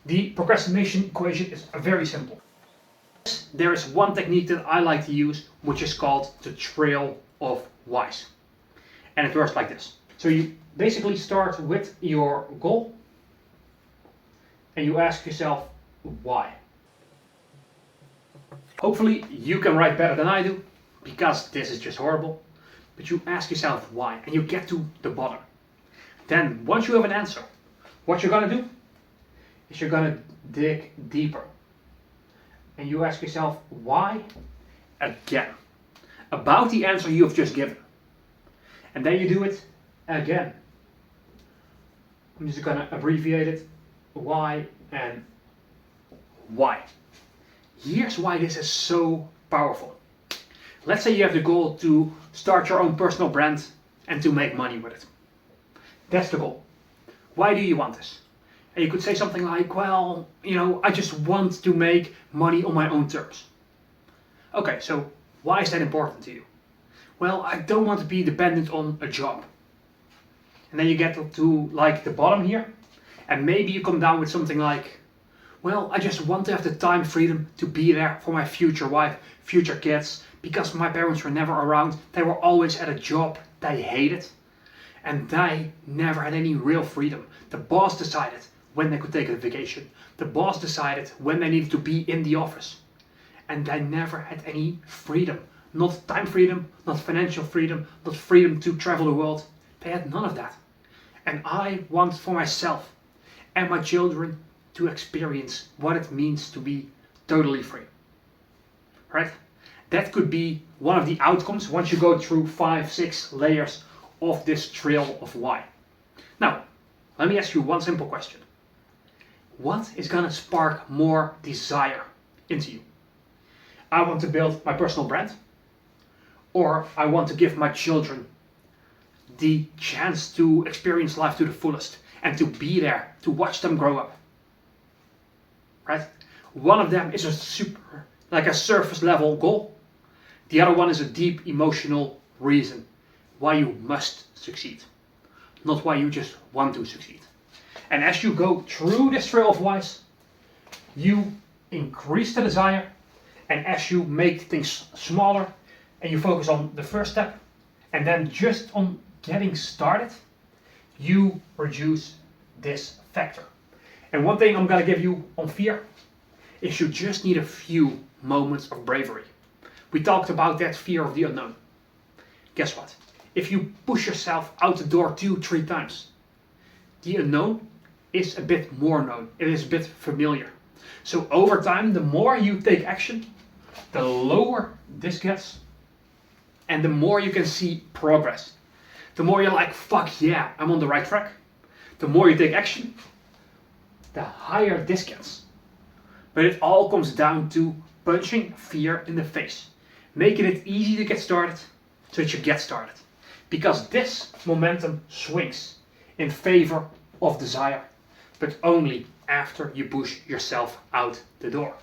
The procrastination equation is very simple. There is one technique that I like to use, which is called the trail of whys. And it works like this. So you basically start with your goal and you ask yourself why. Hopefully you can write better than I do, because this is just horrible. But you ask yourself why and you get to the bottom. Then once you have an answer, what you're gonna do is you're gonna dig deeper. And you ask yourself why again, about the answer you have just given. And then you do it again. I'm just gonna abbreviate it, why and why. Here's why this is so powerful. Let's say you have the goal to start your own personal brand and to make money with it. That's the goal. Why do you want this? And you could say something like, well, I just want to make money on my own terms. Okay, so why is that important to you? Well, I don't want to be dependent on a job. And then you get to like the bottom here, and maybe you come down with something like, well, I just want to have the time freedom to be there for my future wife, future kids, because my parents were never around. They were always at a job they hated, and they never had any real freedom. The boss decided when they could take a vacation. The boss decided when they needed to be in the office. And they never had any freedom. Not time freedom, not financial freedom, not freedom to travel the world. They had none of that. And I want for myself and my children to experience what it means to be totally free. Right? That could be one of the outcomes once you go through 5-6 layers of this trail of why. Now, let me ask you one simple question. What is gonna spark more desire into you? I want to build my personal brand, or I want to give my children the chance to experience life to the fullest and to be there to watch them grow up. Right? One of them is a surface level goal. The other one is a deep emotional reason why you must succeed, not why you just want to succeed. And as you go through this trail of whys, you increase the desire, and as you make things smaller and you focus on the first step and then just on getting started, you reduce this factor. And one thing I'm going to give you on fear is you just need a few moments of bravery. We talked about that fear of the unknown. Guess what? If you push yourself out the door 2-3 times, the unknown is a bit more known. It is a bit familiar. So over time, the more you take action, the lower this gets, and the more you can see progress. The more you're like, fuck yeah, I'm on the right track. The more you take action, the higher this gets. But it all comes down to punching fear in the face. Making it easy to get started so that you get started. Because this momentum swings in favor of desire, but only after you push yourself out the door.